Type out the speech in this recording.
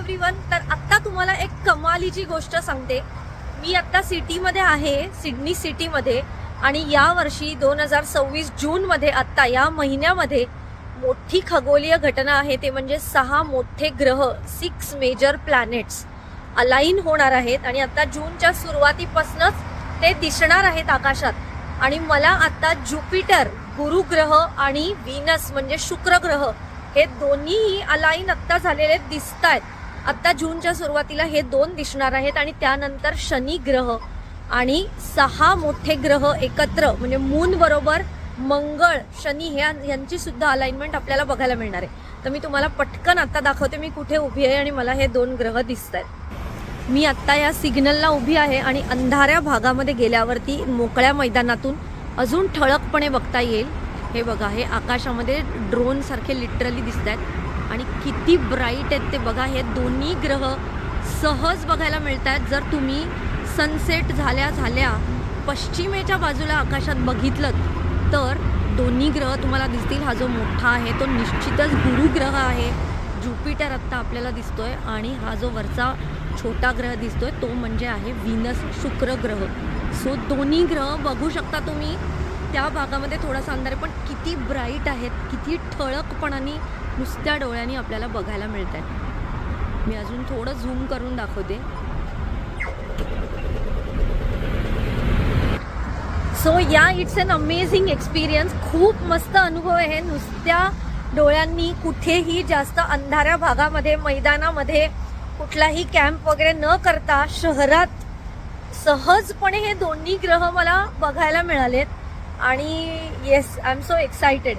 Everyone. तर आत्ता तुम्हाला एक कमालीची गोष्ट सांगते. मी आत्ता सिटीमध्ये आहे, सिडनी सिटीमध्ये, आणि या वर्षी 2026 जूनमध्ये आत्ता या महिन्यामध्ये मोठी खगोलीय घटना आहे. ते म्हणजे 6 मोठे ग्रह, 6 मेजर प्लॅनेट्स अलाइन होणार आहेत आणि आता जूनच्या सुरुवातीपासूनच ते दिसणार आहेत आकाशात. आणि मला आता ज्युपिटर गुरुग्रह आणि व्हीनस म्हणजे शुक्र ग्रह हे दोन्ही अलाइन आत्ता झालेले दिसत आहेत. आत्ता जूनच्या सुरुवातीला हे 2 दिसणार आहेत आणि त्यानंतर शनी ग्रह आणि 6 मोठे ग्रह एकत्र म्हणजे मून बरोबर मंगळ शनी यांची सुद्धा अलाइनमेंट आपल्याला बघायला मिळणार आहे. तर मी तुम्हाला पटकन आता दाखवते मी कुठे उभी आहे आणि मला हे 2 ग्रह दिसत आहेत. मी आत्ता या सिग्नलला उभी आहे आणि अंधाऱ्या भागामध्ये गेल्यावरती मोकळ्या मैदानातून अजून ठळकपणे बघता येईल. हे बघा, हे आकाशामध्ये ड्रोन सारखे लिटरली दिसत आहेत आणि किती ब्राईट आहेत ते बघा. हे दोन्ही ग्रह सहज बघायला मिळत आहेत. जर तुम्ही सनसेट झाल्या पश्चिमेच्या बाजूला आकाशात बघितलं तर दोन्ही ग्रह तुम्हाला दिसतील. हा जो मोठा आहे तो निश्चितच गुरुग्रह आहे. ज्युपिटर आत्ता आपल्याला दिसतोय आणि हा जो वरचा छोटा ग्रह दिसतोय तो म्हणजे आहे व्हीनस शुक्र ग्रह. सो दोन्ही ग्रह बघू शकता तुम्ही. त्या भागामध्ये थोडासा अंधार आहे पण किती ब्राईट आहेत, किती ठळकपणाने नुसत्या डोळ्यांनी आपल्याला बघायला मिळत आहे. मी अजून थोडं झूम करून दाखवते. सो या इट्स एन अमेझिंग एक्सपिरियन्स. खूप मस्त अनुभव आहे. नुसत्या डोळ्यांनी कुठेही जास्त अंधाऱ्या भागामध्ये मैदानामध्ये कुठलाही कॅम्प वगैरे न करता शहरात सहजपणे हे दोन्ही ग्रह मला बघायला मिळालेत आणि yes, I am so excited.